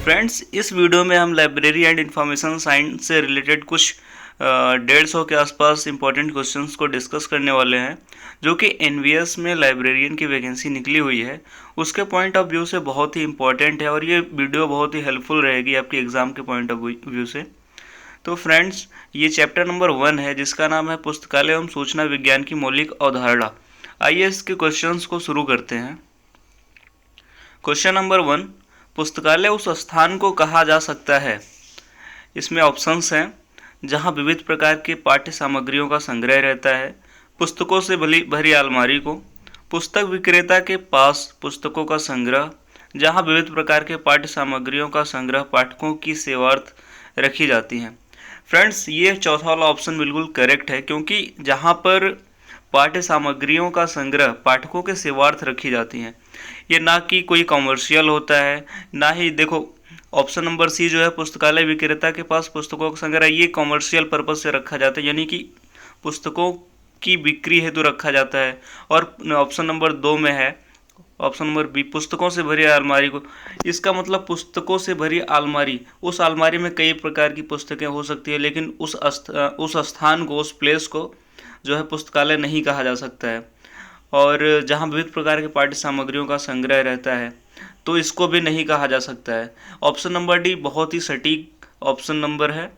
Friends, इस video में हम लाइब्रेरी एंड इंफॉर्मेशन साइंस से रिलेटेड कुछ 150 के आसपास इंपॉर्टेंट क्वेश्चंस को डिस्कस करने वाले हैं, जो कि एनवीएस में लाइब्रेरियन की वैकेंसी निकली हुई है उसके पॉइंट ऑफ व्यू से बहुत ही इंपॉर्टेंट है और ये वीडियो बहुत ही हेल्पफुल रहेगी आपके एग्ज़ाम के पॉइंट ऑफ व्यू से। तो फ्रेंड्स, ये चैप्टर नंबर 1 है जिसका नाम है पुस्तकालय एवं सूचना विज्ञान की मौलिक अवधारणा। आइए इसके क्वेश्चंस को शुरू करते हैं। क्वेश्चन नंबर 1, पुस्तकालय उस स्थान को कहा जा सकता है। इसमें ऑप्शंस हैं, जहां विविध प्रकार के पाठ्य सामग्रियों का संग्रह रहता है, पुस्तकों से भरी अलमारी को, पुस्तक विक्रेता के पास पुस्तकों का संग्रह, जहां विविध प्रकार के पाठ्य सामग्रियों का संग्रह पाठकों की सेवार्थ रखी जाती हैं। फ्रेंड्स, ये चौथा वाला ऑप्शन बिल्कुल करेक्ट है, क्योंकि जहां पर पाठ्य सामग्रियों का संग्रह पाठकों के सेवार्थ रखी जाती हैं, ये ना कि कोई कॉमर्शियल होता है, ना ही देखो ऑप्शन नंबर सी जो है पुस्तकालय विक्रेता के पास पुस्तकों का संग्रह, ये कॉमर्शियल पर्पज से रखा जाता है, यानी कि पुस्तकों की बिक्री हेतु रखा जाता है। और ऑप्शन नंबर 2 में है ऑप्शन नंबर बी, पुस्तकों से भरी अलमारी को, इसका मतलब पुस्तकों से भरी अलमारी, उस अलमारी में कई प्रकार की पुस्तकें हो सकती है, लेकिन उस स्थान को, उस प्लेस को जो है पुस्तकालय नहीं कहा जा सकता है। और जहाँ विविध प्रकार के पाठ्य सामग्रियों का संग्रह रहता है तो इसको भी नहीं कहा जा सकता है। ऑप्शन नंबर डी बहुत ही सटीक ऑप्शन नंबर है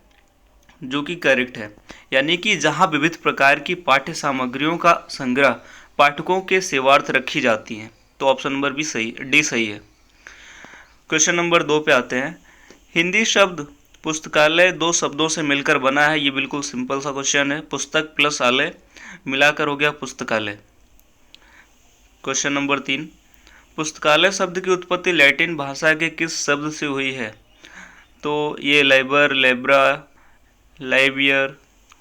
जो कि करेक्ट है, यानी कि जहाँ विविध प्रकार की पाठ्य सामग्रियों का संग्रह पाठकों के सेवार्थ रखी जाती हैं। तो ऑप्शन नंबर डी सही है। क्वेश्चन नंबर 2 पे आते हैं। हिंदी शब्द पुस्तकालय 2 शब्दों से मिलकर बना है। ये बिल्कुल सिंपल सा क्वेश्चन है, पुस्तक प्लस आलय मिलाकर हो गया पुस्तकालय। क्वेश्चन नंबर 3, पुस्तकालय शब्द की उत्पत्ति लैटिन भाषा के किस शब्द से हुई है। तो ये लाइबर, लेब्रा, लाइबियर,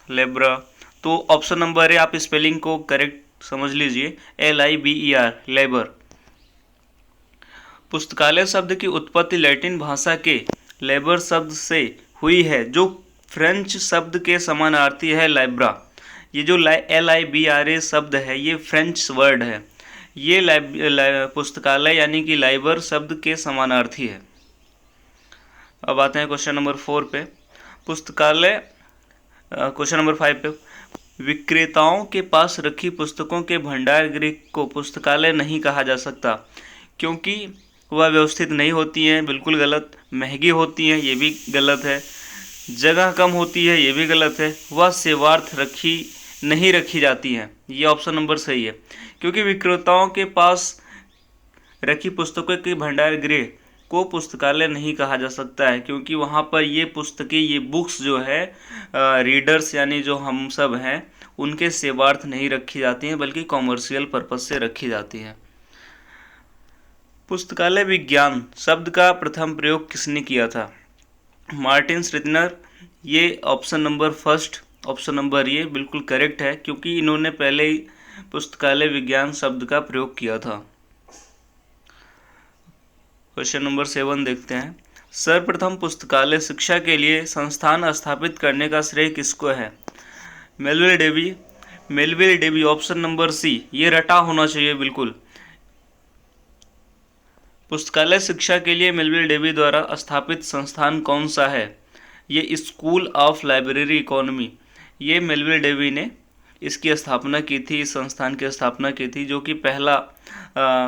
लेब्रा। तो ऑप्शन नंबर है, आप स्पेलिंग को करेक्ट समझ लीजिए, LIBER, लेबर। पुस्तकालय शब्द की उत्पत्ति लैटिन भाषा के लेबर शब्द से हुई है, जो फ्रेंच शब्द के समानार्थी है लाइब्रा। ये जो LIBRA शब्द है ये फ्रेंच वर्ड है। ये पुस्तकालय यानी कि लाइबर शब्द के समानार्थी है। अब आते हैं क्वेश्चन नंबर 4 पे। पुस्तकालय क्वेश्चन नंबर 5 पे, विक्रेताओं के पास रखी पुस्तकों के भंडार गृह को पुस्तकालय नहीं कहा जा सकता, क्योंकि वह व्यवस्थित नहीं होती हैं, बिल्कुल गलत। महंगी होती हैं, ये भी गलत है। जगह कम होती है, ये भी गलत है। वह सेवार्थ नहीं रखी जाती हैं, ये ऑप्शन नंबर सही है, क्योंकि विक्रेताओं के पास रखी पुस्तकों के भंडार गृह को पुस्तकालय नहीं कहा जा सकता है, क्योंकि वहाँ पर ये पुस्तकें, ये बुक्स जो है रीडर्स यानी जो हम सब हैं उनके सेवार्थ नहीं रखी जाती हैं, बल्कि कॉमर्शियल पर्पज से रखी जाती हैं। पुस्तकालय विज्ञान शब्द का प्रथम प्रयोग किसने किया था। मार्टिन श्रितनर। ये option number first, option number ये बिल्कुल करेक्ट है, क्योंकि इन्होंने पहले ही पुस्तकालय विज्ञान शब्द का प्रयोग किया था। क्वेश्चन नंबर 7 देखते हैं। सर्वप्रथम पुस्तकालय शिक्षा के लिए संस्थान स्थापित करने का श्रेय किसको है। Melvil Dewey, option number C, ये रटा होना चाहिए बिल्कुल। पुस्तकालय शिक्षा के लिए मेलविल डेवी द्वारा स्थापित संस्थान कौन सा है। ये स्कूल ऑफ लाइब्रेरी इकोनॉमी, ये मेलविल डेवी ने इसकी स्थापना की थी, इस संस्थान की स्थापना की थी, जो कि पहला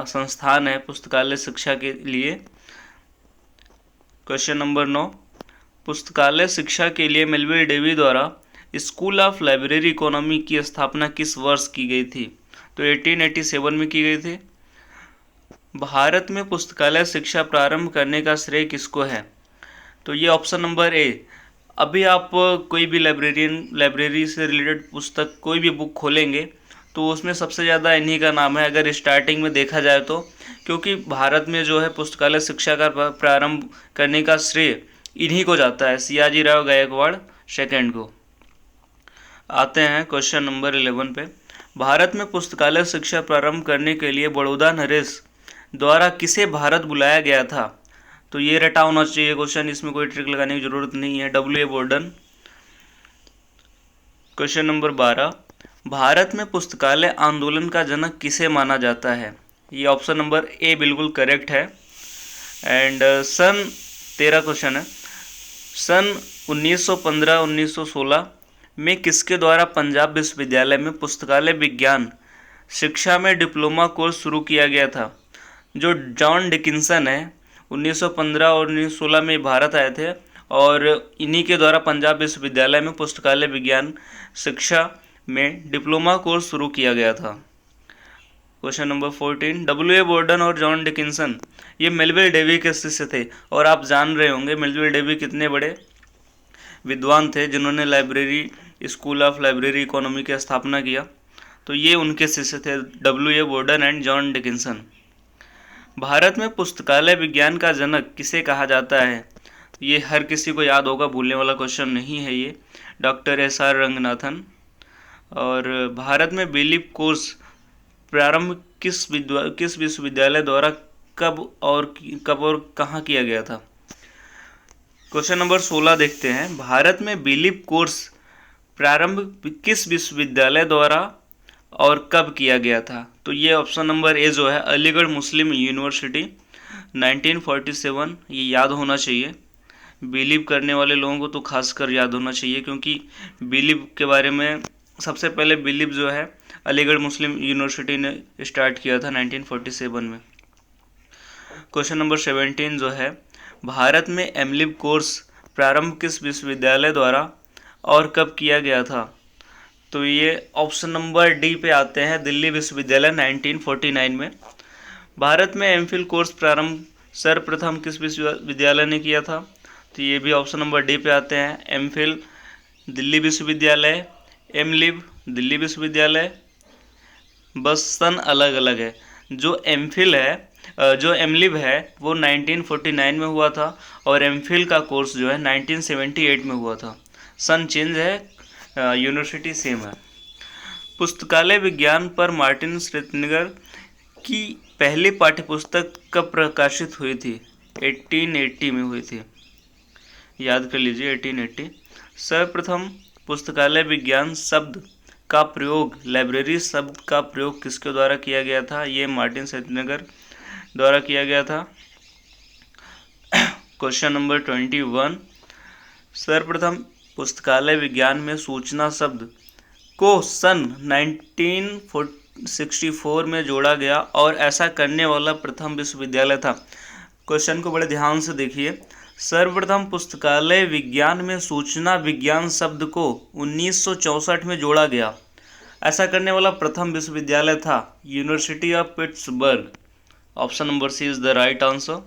संस्थान है पुस्तकालय शिक्षा के लिए। क्वेश्चन नंबर 9, पुस्तकालय शिक्षा के लिए मेलविल डेवी द्वारा स्कूल ऑफ लाइब्रेरी इकोनॉमी की स्थापना किस वर्ष की गई थी। तो 1887 में की गई थी। भारत में पुस्तकालय शिक्षा प्रारंभ करने का श्रेय किसको है। तो ये ऑप्शन नंबर ए। अभी आप कोई भी लाइब्रेरी से रिलेटेड पुस्तक, कोई भी बुक खोलेंगे तो उसमें सबसे ज़्यादा इन्हीं का नाम है, अगर स्टार्टिंग में देखा जाए तो, क्योंकि भारत में जो है पुस्तकालय शिक्षा का प्रारंभ करने का श्रेय इन्हीं को जाता है, सियाजीराव गायकवाड़ सेकंड को। आते हैं क्वेश्चन नंबर 11 पे। भारत में पुस्तकालय शिक्षा प्रारंभ करने के लिए बड़ौदा नरेश द्वारा किसे भारत बुलाया गया था। तो ये रटा होना चाहिए क्वेश्चन, इसमें कोई ट्रिक लगाने की जरूरत नहीं है, W.A. Borden. Question number 12, Bharat में पुस्तकालय आंदोलन का जनक किसे माना जाता है। ये ऑप्शन नंबर ए बिल्कुल करेक्ट है। एंड सन 13 क्वेश्चन है। सन 1915-1916 में किसके द्वारा पंजाब विश्वविद्यालय में पुस्तकालय विज्ञान शिक्षा में डिप्लोमा कोर्स शुरू किया गया था? जो जॉन डिकिंसन है 1915 और 1916 में भारत आए थे और इन्हीं के द्वारा पंजाब विश्वविद्यालय में पुस्तकालय विज्ञान शिक्षा में डिप्लोमा कोर्स शुरू किया गया था। Question number 14, W.A. बोर्डन और जॉन डिकिंसन ये मेलविल डेवी के शिष्य थे और आप जान रहे होंगे मेलविल डेवी कितने बड़े विद्वान थे जिन्होंने library school of library economy की स्थापना किया। तो ये उनके शिष्य थे, W.A. Borden and John Dickinson. Bharat में पुस्तकालय विज्ञान का जनक किसे कहा जाता है? ये हर किसी को याद होगा, भूलने वाला क्वेश्चन नहीं है ये, डॉक्टर S.R. रंगनाथन। और भारत में बिलीप कोर्स प्रारंभ किस विश्वविद्यालय द्वारा कब और कहाँ किया गया था? क्वेश्चन नंबर 16 देखते हैं। भारत में बिलीप कोर्स प्रारंभ किस विश्वविद्यालय द्वारा और कब किया गया था? तो ये ऑप्शन नंबर ए जो है अलीगढ़ मुस्लिम यूनिवर्सिटी 1947, ये याद होना चाहिए। बिलीव करने वाले लोगों को तो खासकर याद होना चाहिए क्योंकि बिलीव के बारे में सबसे पहले बिलीव जो है अलीगढ़ मुस्लिम यूनिवर्सिटी ने स्टार्ट किया था 1947 में। क्वेश्चन नंबर 17 जो है भारत में एमलिब कोर्स प्रारंभ किस विश्वविद्यालय द्वारा और कब किया गया था? तो ये ऑप्शन नंबर डी पे आते हैं, दिल्ली विश्वविद्यालय 1949 में। भारत में एमफिल कोर्स प्रारंभ सर्वप्रथम किस विश्वविद्यालय ने किया था? तो ये भी ऑप्शन नंबर डी पे आते हैं, एमफिल दिल्ली विश्वविद्यालय, एमलिब दिल्ली विश्वविद्यालय, बस सन अलग अलग है। जो एमफिल है जो एमलिब है वो 1949 में हुआ था और एमफिल का कोर्स जो है 1978 में हुआ था। सन चेंज है, यूनिवर्सिटी सेम है। पुस्तकालय विज्ञान पर मार्टिन श्रेतनिगर की पहली पाठ्यपुस्तक कब प्रकाशित हुई थी? 1880 में हुई थी, याद कर लीजिए 1880। सर्वप्रथम पुस्तकालय विज्ञान शब्द का प्रयोग, लाइब्रेरी शब्द का प्रयोग किसके द्वारा किया गया था? ये मार्टिन श्रेतनिगर द्वारा किया गया था। क्वेश्चन नंबर 21, सर्वप्रथम पुस्तकालय विज्ञान में सूचना शब्द को सन 1964 में जोड़ा गया और ऐसा करने वाला प्रथम विश्वविद्यालय था। क्वेश्चन को बड़े ध्यान से देखिए। सर्वप्रथम पुस्तकालय विज्ञान में सूचना विज्ञान शब्द को 1964 में जोड़ा गया, ऐसा करने वाला प्रथम विश्वविद्यालय था university of Pittsburgh. Option number C is the right answer.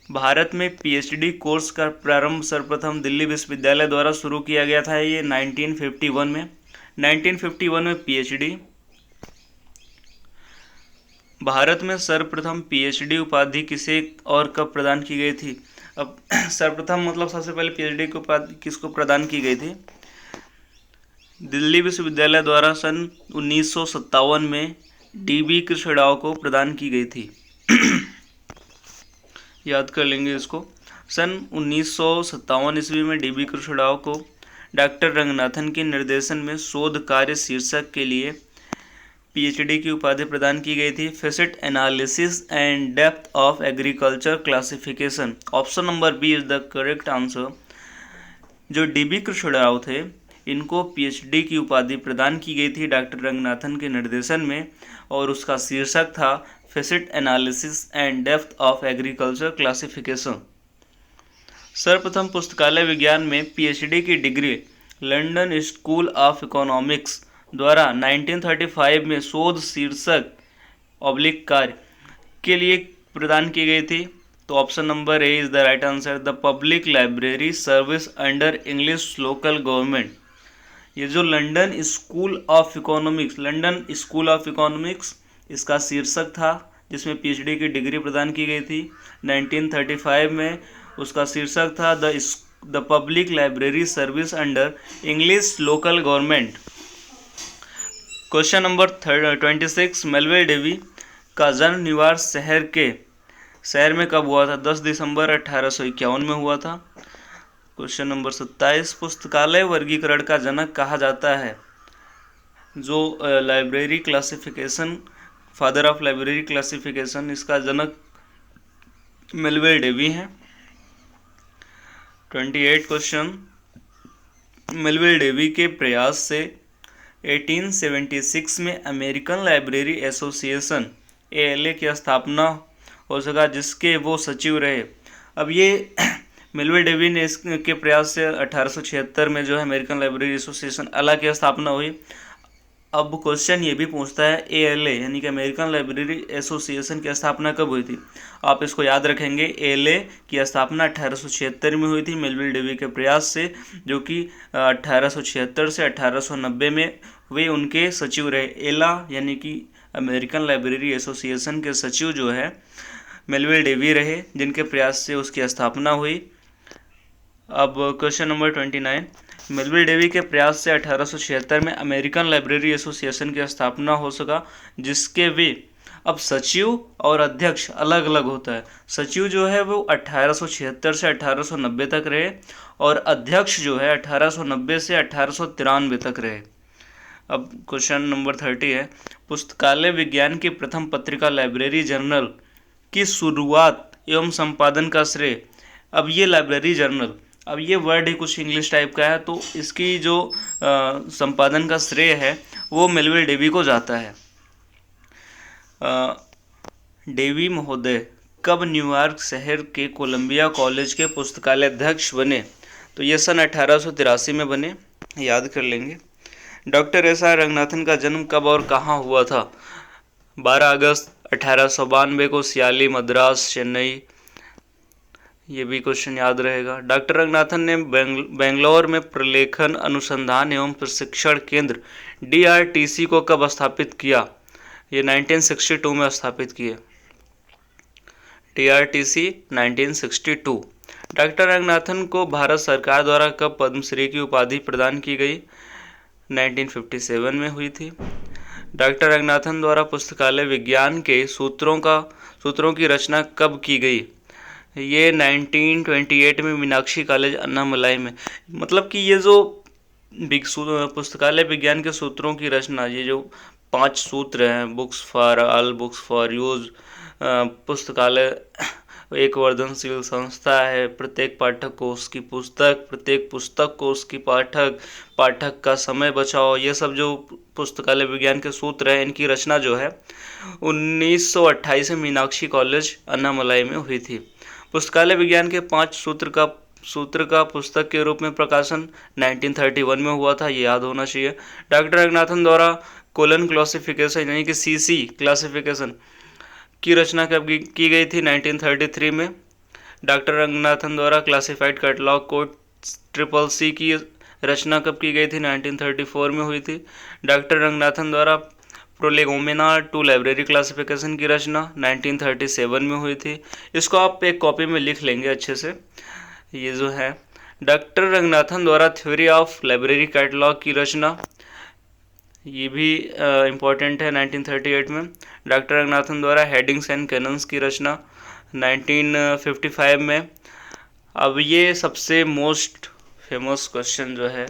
भारत में पीएचडी कोर्स का प्रारंभ सर्वप्रथम दिल्ली विश्वविद्यालय द्वारा शुरू किया गया था, ये 1951 में। 1951 में पीएचडी। भारत में सर्वप्रथम पीएचडी उपाधि किसे और कब प्रदान की गई थी? अब सर्वप्रथम मतलब सबसे पहले पीएचडी की उपाधि किसको प्रदान की गई थी? दिल्ली विश्वविद्यालय द्वारा सन 1957 में डीबी कृष्णराव को प्रदान की गई थी। याद कर लेंगे इसको। सन 1957 ईस्वी में डीबी कृष्णराव को डॉक्टर रंगनाथन के निर्देशन में शोध कार्य शीर्षक के लिए पीएचडी की उपाधि प्रदान की गई थी, facet analysis and depth of agriculture classification. Option number B is the correct answer. जो डीबी कृष्णराव थे इनको पीएचडी की उपाधि प्रदान की गई थी डॉक्टर रंगनाथन के निर्देशन में और उसका शीर्षक था face it analysis and depth of agriculture classification. सर्वप्रथम पुस्तकालय विज्ञान में पीएचडी की degree London school of economics द्वारा 1935 में शोध शीर्षक ऑब्लिक कार्य के लिए प्रदान की गई थी। तो option number A is the right answer, the public library service under English local government. ये जो लंदन स्कूल ऑफ इकोनॉमिक्स इसका शीर्षक था जिसमें पीएचडी की डिग्री प्रदान की गई थी 1935 में, उसका शीर्षक था the public library service under English local government. Question number 26, Melvil Dewey का जन्म निवास शहर में कब हुआ था? 10 दिसंबर 1851 में हुआ था। क्वेश्चन नंबर 27, पुस्तकालय वर्गीकरण का जनक कहा जाता है? जो library classification, father of library classification, इसका जनक मेलविल डेवी हैं। 28 क्वेश्चन, मेलविल डेवी के प्रयास से 1876 में अमेरिकन लाइब्रेरी एसोसिएशन ALA की स्थापना हो सका, जिसके वो सचिव रहे। अब ये मेलविल डेवी ने इसके प्रयास से 1876 में जो है अमेरिकन लाइब्रेरी एसोसिएशन ALA की स्थापना हुई। अब क्वेश्चन ये भी पूछता है ALA यानी कि अमेरिकन लाइब्रेरी एसोसिएशन की स्थापना कब हुई थी। आप इसको याद रखेंगे, ALA की स्थापना 1876 में हुई थी मेलविल डेवी के प्रयास से, जो कि 1876 से 1890 में वे उनके सचिव रहे। ALA यानी कि अमेरिकन लाइब्रेरी एसोसिएशन के सचिव जो है मेलविल डेवी रहे, जिनके प्रयास से उसकी स्थापना हुई। अब क्वेश्चन नंबर 29, मेलविल डेवी के प्रयास से 1876 में अमेरिकन लाइब्रेरी एसोसिएशन की स्थापना हो सका, जिसके वे अब सचिव और अध्यक्ष अलग अलग होता है। सचिव जो है वो 1876 से 1890 तक रहे और अध्यक्ष जो है 1890 से 1893 तक रहे। अब क्वेश्चन नंबर 30 है, पुस्तकालय विज्ञान की प्रथम पत्रिका लाइब्रेरी जर्नल की शुरुआत एवं संपादन का श्रेय। अब ये लाइब्रेरी जर्नल, अब ये वर्ड ही कुछ इंग्लिश टाइप का है, तो इसकी जो संपादन का श्रेय है वो मेलविल डेवी को जाता है। डेवी महोदय कब न्यूयॉर्क शहर के कोलंबिया कॉलेज के पुस्तकालय अध्यक्ष बने? तो ये सन 1883 में बने, याद कर लेंगे। डॉक्टर SR रंगनाथन का जन्म कब और कहाँ हुआ था? 12 अगस्त 1892 को सियाली, मद्रास, चेन्नई। ये भी क्वेश्चन याद रहेगा। डॉक्टर रंगनाथन ने बेंगलोर में प्रलेखन अनुसंधान एवं प्रशिक्षण केंद्र DRTC को कब स्थापित किया? ये 1962 में स्थापित किए। DRTC 1962। डॉक्टर रंगनाथन को भारत सरकार द्वारा कब पद्मश्री की उपाधि प्रदान की गई? 1957 में हुई थी। डॉक्टर रंगनाथन द्वारा पुस्तकालय विज्ञान के सूत्रों की रचना कब की गई? ये 1928 में मीनाक्षी कॉलेज अन्नामलाई में। मतलब कि ये जो पुस्तकालय विज्ञान के सूत्रों की रचना, ये जो 5 सूत्र हैं, books for all, books for use, पुस्तकालय एक वर्धनशील संस्था है, प्रत्येक पाठक को उसकी पुस्तक, प्रत्येक पुस्तक को उसकी पाठक, पाठक का समय बचाओ, ये सब जो पुस्तकालय विज्ञान के सूत्र हैं, इनकी रचना जो है 1928 में मीनाक्षी कॉलेज अन्नामलाई में हुई थी। पुस्तकालय विज्ञान के 5 सूत्र का पुस्तक के रूप में प्रकाशन 1931 में हुआ था, ये याद होना चाहिए। डॉक्टर रंगनाथन द्वारा कोलन क्लासिफिकेशन यानी कि CC क्लासिफिकेशन की रचना कब की गई थी? 1933 में। डॉक्टर रंगनाथन द्वारा क्लासिफाइड कैटलॉग कोड CCC की रचना कब की गई थी? 1934 में हुई थी। डॉक्टर रंगनाथन द्वारा प्रोलेगोमेना टू लाइब्रेरी क्लासिफिकेशन की रचना 1937 में हुई थी। इसको आप एक कॉपी में लिख लेंगे अच्छे से। ये जो है डॉक्टर रंगनाथन द्वारा थ्योरी ऑफ लाइब्रेरी कैटलॉग की रचना, ये भी इम्पॉर्टेंट है, 1938 में। डॉक्टर रंगनाथन द्वारा हेडिंग्स एंड कैनन्स की रचना 1955 में। अब ये सबसे मोस्ट फेमस क्वेश्चन जो है,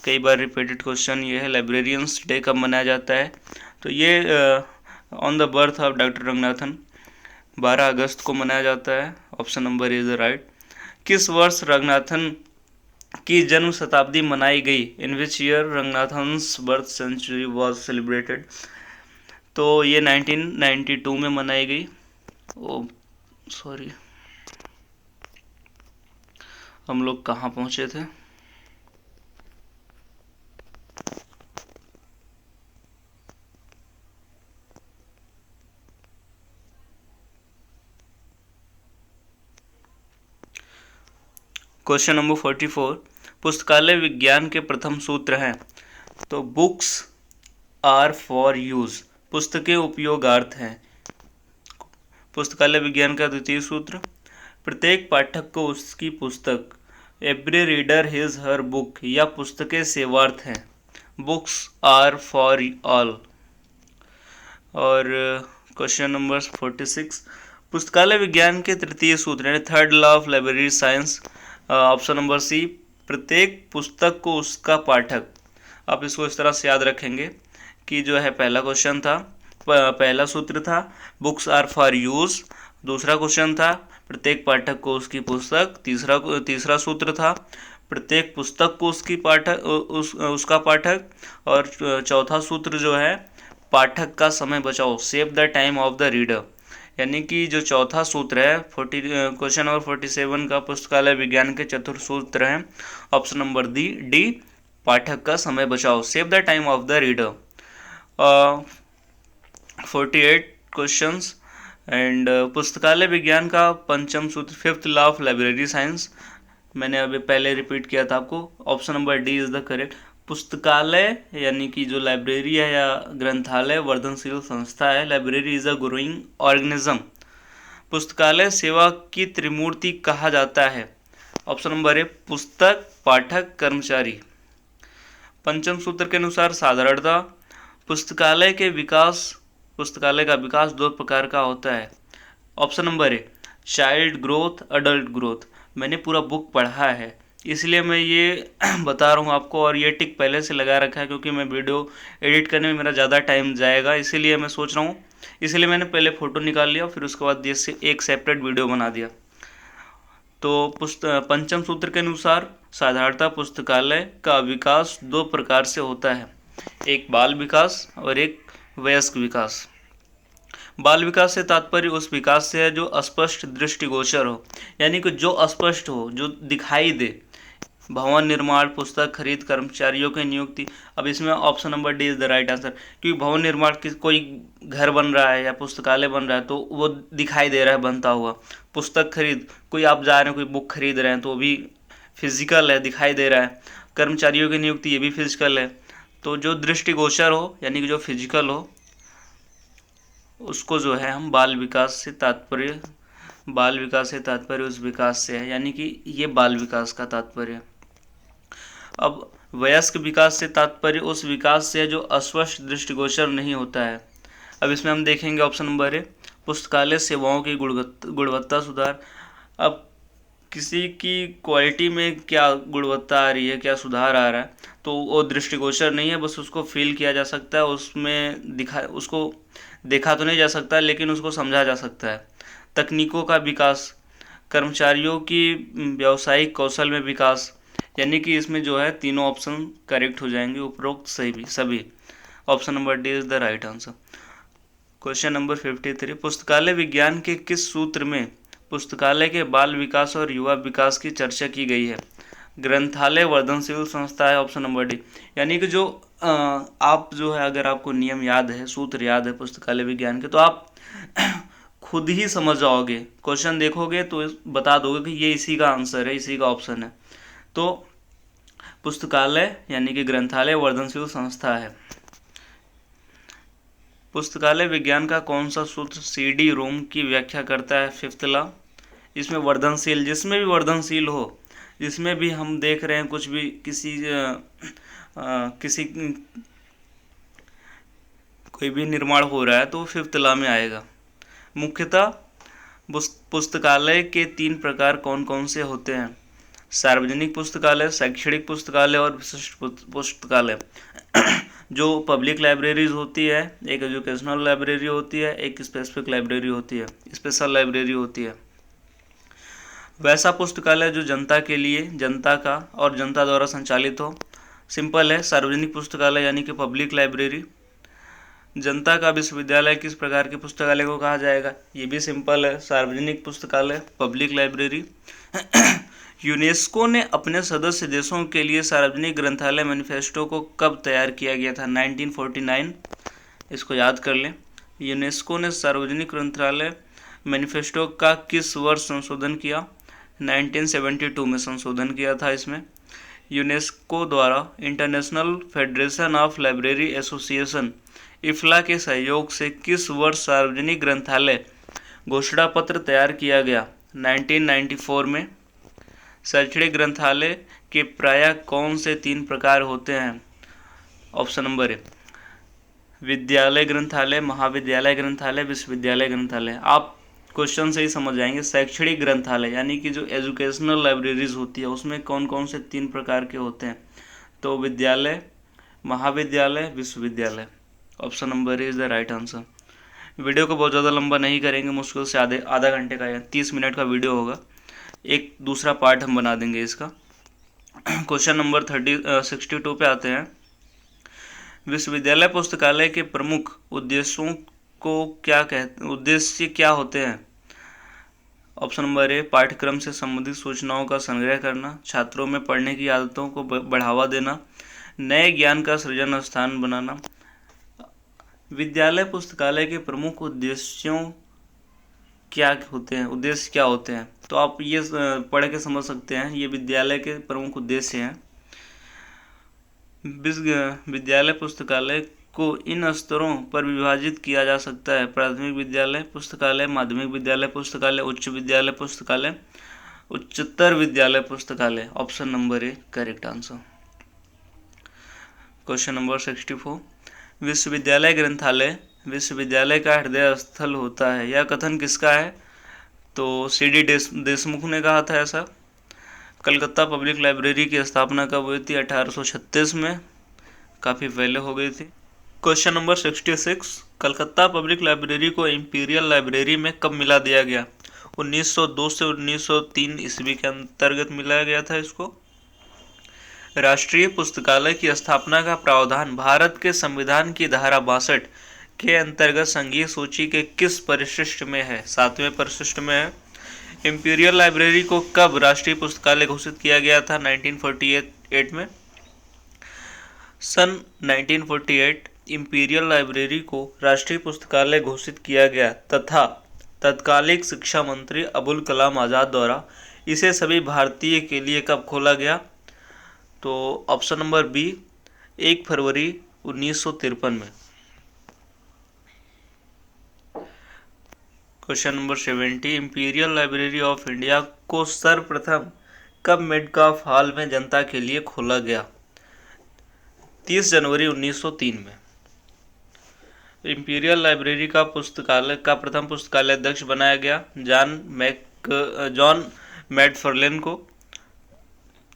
कई बार रिपीटेड क्वेश्चन, ये है लाइब्रेरियंस डे कब मनाया जाता है? तो ये on the birth of doctor Ranganathan 12 अगस्त को मनाया जाता है। Option number is right. किस वर्ष रंगनाथन की जन्म शताब्दी मनाई गई? In which year Ranganathan's birth century was celebrated? तो ये 1992 में मनाई गई। ओ सॉरी, हम लोग कहाँ पहुँचे थे? क्वेश्चन नंबर 44, पुस्तकालय विज्ञान के प्रथम सूत्र हैं। तो बुक्स आर फॉर यूज, पुस्तकें उपयोगार्थ हैं। पुस्तकालय विज्ञान का द्वितीय सूत्र, प्रत्येक पाठक को उसकी पुस्तक, every reader his her book, या पुस्तकें सेवार्थ हैं। Books are for all. और क्वेश्चन नंबर 46, पुस्तकालय विज्ञान के तृतीय सूत्र यानी third law of library science, option number C, प्रत्येक पुस्तक को उसका पाठक। आप इसको इस तरह से याद रखेंगे कि जो है पहला क्वेश्चन था, पहला सूत्र था बुक्स आर फॉर यूज, दूसरा क्वेश्चन था प्रत्येक पाठक को उसकी पुस्तक, तीसरा सूत्र था प्रत्येक पुस्तक को उसका पाठक, और चौथा सूत्र जो है पाठक का समय बचाओ, save the time of the reader. यानी कि जो चौथा सूत्र है क्वेश्चन नंबर 47 का पुस्तकालय विज्ञान के चतुर्थ सूत्र है ऑप्शन नंबर डी, पाठक का समय बचाओ, save the time of the reader. 48 questions and पुस्तकालय विज्ञान का पंचम सूत्र, fifth law of library science, मैंने अभी पहले रिपीट किया था आपको, option number D is the correct. पुस्तकालय यानी कि जो लाइब्रेरी है या ग्रंथालय वर्धनशील संस्था है, library is a growing organism. पुस्तकालय सेवा की त्रिमूर्ति कहा जाता है, ऑप्शन नंबर ए पुस्तक, पाठक, कर्मचारी। पंचम सूत्र के अनुसार साधारणता पुस्तकालय का विकास दो प्रकार का होता है, option number a child growth, adult growth. मैंने पूरा बुक पढ़ा है इसलिए मैं ये बता रहा हूँ आपको, और ये टिक पहले से लगा रखा है क्योंकि मैं वीडियो एडिट करने में मेरा ज़्यादा टाइम जाएगा, इसीलिए मैं सोच रहा हूँ, इसलिए मैंने पहले फ़ोटो निकाल लिया फिर उसके बाद ये एक सेपरेट वीडियो बना दिया। तो पंचम सूत्र के अनुसार साधारणता पुस्तकालय का विकास दो प्रकार से होता है, एक बाल विकास और एक वयस्क विकास। बाल विकास से तात्पर्य उस विकास से है जो अस्पष्ट दृष्टिगोचर हो, यानी कि जो अस्पष्ट हो, जो दिखाई दे। भवन निर्माण, पुस्तक खरीद, कर्मचारियों की नियुक्ति। अब इसमें option number D is the right answer, क्योंकि भवन निर्माण कोई घर बन रहा है या पुस्तकालय बन रहा है तो वो दिखाई दे रहा है बनता हुआ। पुस्तक खरीद, कोई आप जा रहे हैं कोई बुक खरीद रहे हैं तो वो भी फिजिकल है, दिखाई दे रहा है। कर्मचारियों की नियुक्ति, ये भी फिजिकल है। तो जो दृष्टिगोचर हो यानी कि जो फिजिकल हो उसको जो है हम बाल विकास से तात्पर्य उस विकास से है, यानी कि ये बाल विकास का तात्पर्य। अब वयस्क विकास से तात्पर्य उस विकास से है जो अस्पष्ट दृष्टिगोचर नहीं होता है। अब इसमें हम देखेंगे ऑप्शन नंबर ए पुस्तकालय सेवाओं की गुणवत्ता सुधार। अब किसी की क्वालिटी में क्या गुणवत्ता आ रही है, क्या सुधार आ रहा है, तो वो दृष्टिगोचर नहीं है, बस उसको फील किया जा सकता है, उसको देखा तो नहीं जा सकता लेकिन उसको समझा जा सकता है। तकनीकों का विकास, कर्मचारियों की व्यावसायिक कौशल में विकास, यानी कि इसमें जो है तीनों ऑप्शन करेक्ट हो जाएंगे, उपरोक्त सभी। Option number D is the right answer. Question number 53 पुस्तकालय विज्ञान के किस सूत्र में पुस्तकालय के बाल विकास और युवा विकास की चर्चा की गई है? ग्रंथालय वर्धनशील संस्था है, ऑप्शन नंबर डी। यानी कि जो आप जो है अगर आपको नियम याद है, सूत्र याद है पुस्तकालय विज्ञान के, तो आप खुद ही समझ जाओगे, क्वेश्चन देखोगे तो बता दोगे कि ये इसी का आंसर है, इसी का ऑप्शन है। तो पुस्तकालय यानी कि ग्रंथालय वर्धनशील संस्था है। पुस्तकालय विज्ञान का कौन सा सूत्र CD रोम की व्याख्या करता है? Fifth law. इसमें वर्धनशील, जिसमें भी वर्धनशील हो, जिसमें भी हम देख रहे हैं कुछ भी किसी कोई भी निर्माण हो रहा है तो फिफ्थ लॉ में आएगा। मुख्यतः पुस्तकालय के 3 प्रकार कौन कौन से होते हैं? सार्वजनिक पुस्तकालय, शैक्षणिक पुस्तकालय और विशिष्ट पुस्तकालय। जो पब्लिक लाइब्रेरीज होती है, एक एजुकेशनल लाइब्रेरी होती है, एक स्पेसिफिक लाइब्रेरी होती है, स्पेशल लाइब्रेरी होती है। वैसा पुस्तकालय जो जनता के लिए, जनता का और जनता द्वारा संचालित हो, सिंपल है। सार्वजनिक पुस्तकालय यानी कि पब्लिक लाइब्रेरी। जनता का विश्वविद्यालय किस प्रकार के पुस्तकालय को कहा जाएगा? ये भी सिंपल है, सार्वजनिक पुस्तकालय, पब्लिक लाइब्रेरी। यूनेस्को ने अपने सदस्य देशों के लिए सार्वजनिक ग्रंथालय मैनिफेस्टो को कब तैयार किया गया था? 1949। इसको याद कर लें। यूनेस्को ने सार्वजनिक ग्रंथालय मैनिफेस्टो का किस वर्ष संशोधन किया? 1972 में संशोधन किया था इसमें। यूनेस्को द्वारा International Federation of Library Association IFLA के सहयोग से किस वर्ष सार्वजनिक ग्रंथालय घोषणा पत्र तैयार किया गया? 1994 में। शैक्षणिक ग्रंथालय के प्रायः कौन से 3 प्रकार होते हैं? ऑप्शन नंबर ए विद्यालय ग्रंथालय, महाविद्यालय ग्रंथालय, विश्वविद्यालय ग्रंथालय। आप क्वेश्चन से ही समझ जाएंगे। शैक्षणिक ग्रंथालय यानी कि जो एजुकेशनल लाइब्रेरीज होती है उसमें कौन कौन से 3 प्रकार के होते हैं? तो विद्यालय, महाविद्यालय, विश्वविद्यालय। Option number A is the right answer. Video को बहुत ज़्यादा लंबा नहीं करेंगे, मुश्किल से आधा घंटे का या 30 मिनट का वीडियो होगा। एक दूसरा पार्ट हम बना देंगे इसका। क्वेश्चन नंबर 62 पे आते हैं। विश्वविद्यालय पुस्तकालय के प्रमुख उद्देश्यों को उद्देश्य क्या होते हैं? ऑप्शन नंबर ए, पाठ्यक्रम से संबंधित सूचनाओं का संग्रह करना, छात्रों में पढ़ने की आदतों को बढ़ावा देना, नए ज्ञान का सृजन स्थान बनाना। विद्यालय पुस्तकालय के प्रमुख उद्देश्यों क्या होते हैं, उद्देश्य क्या होते हैं? तो आप ये पढ़ के समझ सकते हैं, ये विद्यालय के प्रमुख उद्देश्य हैं। विद्यालय पुस्तकालय को इन स्तरों पर विभाजित किया जा सकता है: प्राथमिक विद्यालय पुस्तकालय, माध्यमिक विद्यालय पुस्तकालय, उच्च विद्यालय पुस्तकालय, उच्चतर विद्यालय पुस्तकालय। Option number A correct answer. Question number 64, विश्वविद्यालय ग्रंथालय विश्वविद्यालय का हृदय स्थल होता है, यह कथन किसका है? तो CD देशमुख ने कहा था ऐसा। कलकत्ता पब्लिक लाइब्रेरी की स्थापना कब हुई थी? 1836 में, काफ़ी पहले हो गई थी। Question number 66, Calcutta public library को इंपीरियल लाइब्रेरी में कब मिला दिया गया? 1902 से 1903 ईस्वी के अंतर्गत मिलाया गया था इसको। राष्ट्रीय पुस्तकालय की स्थापना का प्रावधान भारत के संविधान की धारा 62 के अंतर्गत संघीय सूची के किस परिशिष्ट में है? 7वें परिशिष्ट में है। इंपीरियल लाइब्रेरी को कब राष्ट्रीय पुस्तकालय घोषित किया गया था? 1948 में। सन 1948 इंपीरियल लाइब्रेरी को राष्ट्रीय पुस्तकालय घोषित किया गया तथा तत्कालिक शिक्षा मंत्री अबुल कलाम आज़ाद द्वारा इसे सभी भारतीय के लिए कब खोला गया? तो ऑप्शन नंबर बी, 1 फरवरी 1953 में। Question number 70, imperial library of India को सर्वप्रथम कब मेटकाफ हॉल में जनता के लिए खोला गया? 30 जनवरी 1903 में। इंपीरियल लाइब्रेरी का प्रथम पुस्तकालय अध्यक्ष बनाया गया जॉन मैकफार्लेन को।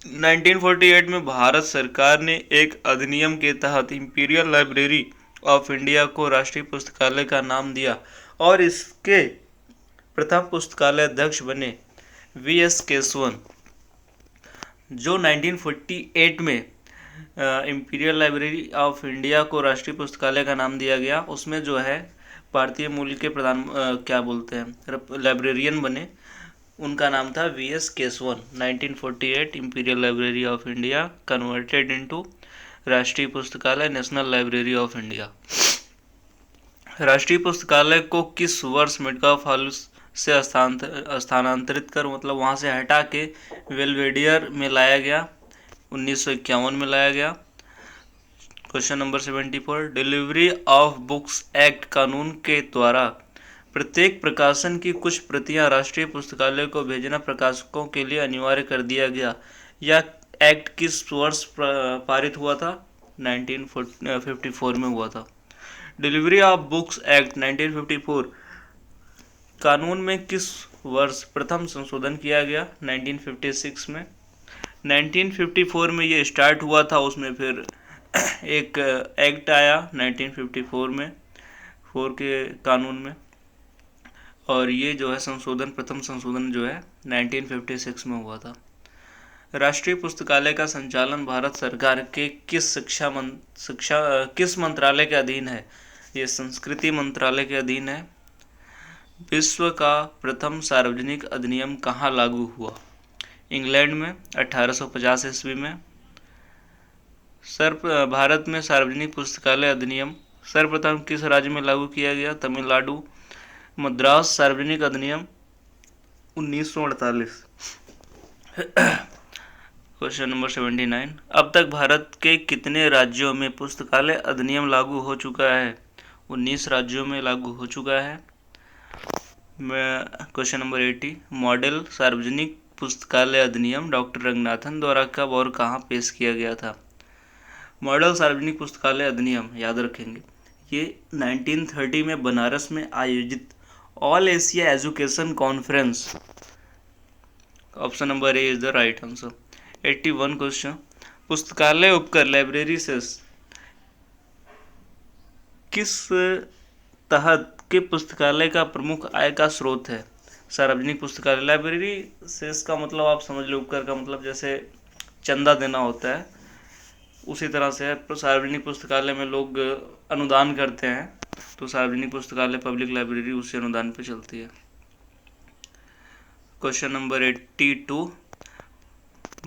1948 में भारत सरकार ने एक अधिनियम के तहत इंपीरियल लाइब्रेरी ऑफ इंडिया को राष्ट्रीय पुस्तकालय का नाम दिया और इसके प्रथम पुस्तकालय अध्यक्ष बने V.S. केशवन। जो 1948 में इंपीरियल लाइब्रेरी ऑफ इंडिया को राष्ट्रीय पुस्तकालय का नाम दिया गया, उसमें जो है भारतीय मूल के प्रधान लाइब्रेरियन बने, उनका नाम था V.S. Keshavan. 1948 imperial library of India converted into राष्ट्रीय पुस्तकालय, नेशनल लाइब्रेरी ऑफ इंडिया। राष्ट्रीय पुस्तकालय को किस वर्ष मेटकाफ हॉल से स्थानांतरित कर मतलब वहाँ से हटा के बेल्वेडियर में लाया गया? 1951 में लाया गया। Question number 74, delivery of books act कानून के द्वारा प्रत्येक प्रकाशन की कुछ प्रतियां राष्ट्रीय पुस्तकालय को भेजना प्रकाशकों के लिए अनिवार्य कर दिया गया। यह एक्ट किस वर्ष पारित हुआ था? 1954 में हुआ था। डिलीवरी ऑफ बुक्स एक्ट 1954 कानून में किस वर्ष प्रथम संशोधन किया गया? 1956 में। 1954 में ये स्टार्ट हुआ था, उसमें फिर एक एक्ट आया 1954 में 4 के कानून में, और ये जो है प्रथम संशोधन जो है 1956 में हुआ था। राष्ट्रीय पुस्तकालय का संचालन भारत सरकार के किस मंत्रालय के अधीन है? ये संस्कृति मंत्रालय के अधीन है। विश्व का प्रथम सार्वजनिक अधिनियम कहाँ लागू हुआ? इंग्लैंड में 1850 ईस्वी में। भारत में सार्वजनिक पुस्तकालय अधिनियम सर्वप्रथम किस राज्य में लागू किया गया? तमिलनाडु। मद्रास सार्वजनिक अधिनियम 1948। क्वेश्चन नंबर 79, अब तक भारत के कितने राज्यों में पुस्तकालय अधिनियम लागू हो चुका है? 19 राज्यों में लागू हो चुका है। क्वेश्चन नंबर 80, मॉडल सार्वजनिक पुस्तकालय अधिनियम डॉक्टर रंगनाथन द्वारा कब और कहाँ पेश किया गया था? मॉडल सार्वजनिक पुस्तकालय अधिनियम याद रखेंगे, ये 1930 में बनारस में आयोजित all Asia education conference. Option number A is the right answer. 81 question, पुस्तकालय उपकर लाइब्रेरी से किस तहत आपके पुस्तकालय का प्रमुख आय का स्रोत है? सार्वजनिक पुस्तकालय, लाइब्रेरी से इसका मतलब आप समझ लो, उपकर का मतलब जैसे चंदा देना होता है, उसी तरह से है। सार्वजनिक पुस्तकालय में लोग अनुदान करते हैं, तो सार्वजनिक पुस्तकालय पब्लिक लाइब्रेरी उसी अनुदान पे चलती है। क्वेश्चन नंबर 82,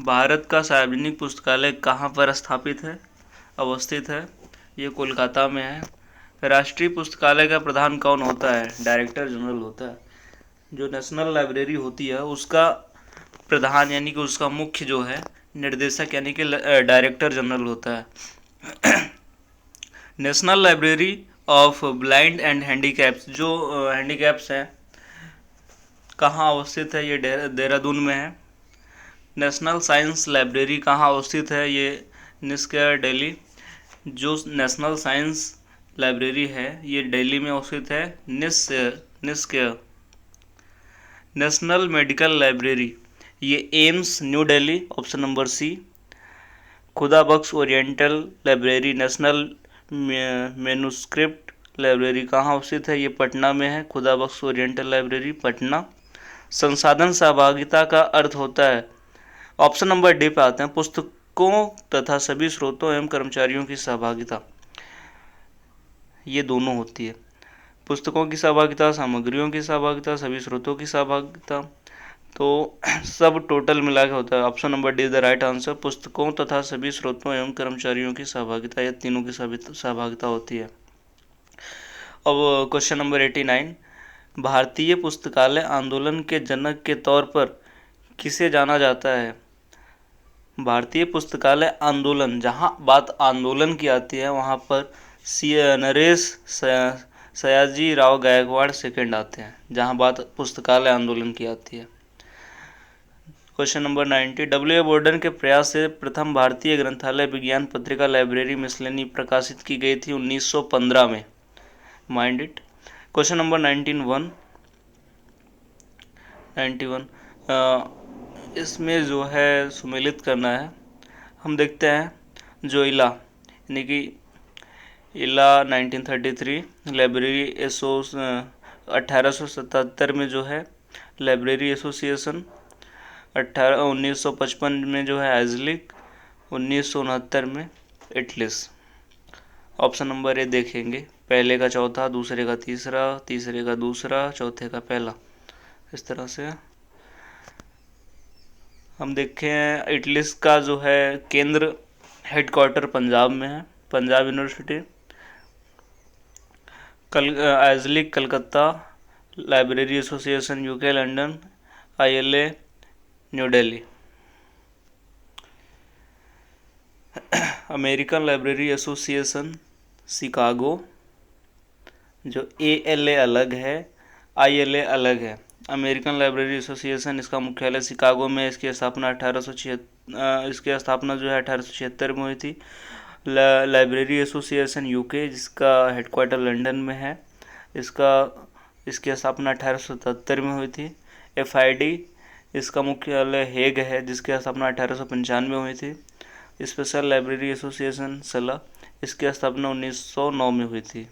भारत का सार्वजनिक पुस्तकालय कहाँ पर स्थापित है, अवस्थित है? ये कोलकाता में है। राष्ट्रीय पुस्तकालय का प्रधान कौन होता है? डायरेक्टर जनरल होता है। जो नेशनल लाइब्रेरी होती है उसका प्रधान यानी कि उसका मुख्य जो है निर्देशक यानी कि डायरेक्टर जनरल होता है। National library of blind and handicaps, जो हैंडीकैप्स हैं, कहाँ अवस्थित है? ये देहरादून में है। नेशनल साइंस लाइब्रेरी कहाँ अवस्थित है? ये निष्क्रिय दिल्ली। जो नेशनल साइंस लाइब्रेरी है ये दिल्ली में अवस्थित है। निष्क्रिय। नेशनल मेडिकल लाइब्रेरी, ये AIIMS New Delhi, option number C. Khuda Bakhsh Oriental Library, National Manuscript Library कहाँ अवस्थित है? ये पटना में है। खुदा बख्श ओरिएंटल लाइब्रेरी पटना। संसाधन सहभागिता का अर्थ होता है, ऑप्शन नंबर डी पे आते हैं, पुस्तकों तथा सभी स्रोतों एवं कर्मचारियों की सहभागिता। ये दोनों होती है, पुस्तकों की सहभागिता, सामग्रियों की सहभागिता, सभी स्रोतों की सहभागिता, तो सब टोटल मिला के होता है। Option number D is the right answer. पुस्तकों तथा सभी स्रोतों एवं कर्मचारियों की सहभागिता, ये तीनों की सहभागिता होती है। अब क्वेश्चन नंबर 89, भारतीय पुस्तकालय आंदोलन के जनक के तौर पर किसे जाना जाता है? भारतीय पुस्तकालय आंदोलन, जहाँ बात आंदोलन की आती है वहाँ पर नरेश सयाजी राव गायकवाड़ सेकंड आते हैं, जहाँ बात पुस्तकालय आंदोलन की आती है। Question number 90, W. बोर्डन के प्रयास से प्रथम भारतीय ग्रंथालय विज्ञान पत्रिका लाइब्रेरी मिसलेनी प्रकाशित की गई थी 1915 में। Mind it. क्वेश्चन नंबर 91, इसमें जो है सुमेलित करना है। हम देखते हैं जो इला यानी कि इला 1933, लाइब्रेरी 1877 में जो है लाइब्रेरी एसोसिएशन, 1955 में जो है आइजलिक, 1969 में एटलिस। ऑप्शन नंबर ए देखेंगे, पहले का चौथा, दूसरे का तीसरा, तीसरे का दूसरा, चौथे का पहला, इस तरह से। हम देखें एटलिस का जो है केंद्र हेडक्वार्टर पंजाब में है, Punjab University. IASLIC Calcutta, Library Association UK London, ILA New Delhi. American Library Association Chicago, जो ALA अलग है, ILA अलग है। अमेरिकन लाइब्रेरी एसोसिएशन, इसका मुख्यालय शिकागो में, इसकी स्थापना 1876 में हुई थी। लाइब्रेरी एसोसिएशन यूके, जिसका हेडक्वार्टर लंदन में है, इसकी स्थापना 1877 में हुई थी। FID, इसका मुख्यालय हेग है, जिसकी स्थापना 1895 में हुई थी। स्पेशल लाइब्रेरी एसोसिएशन सला, इसकी स्थापना 1909 में हुई थी।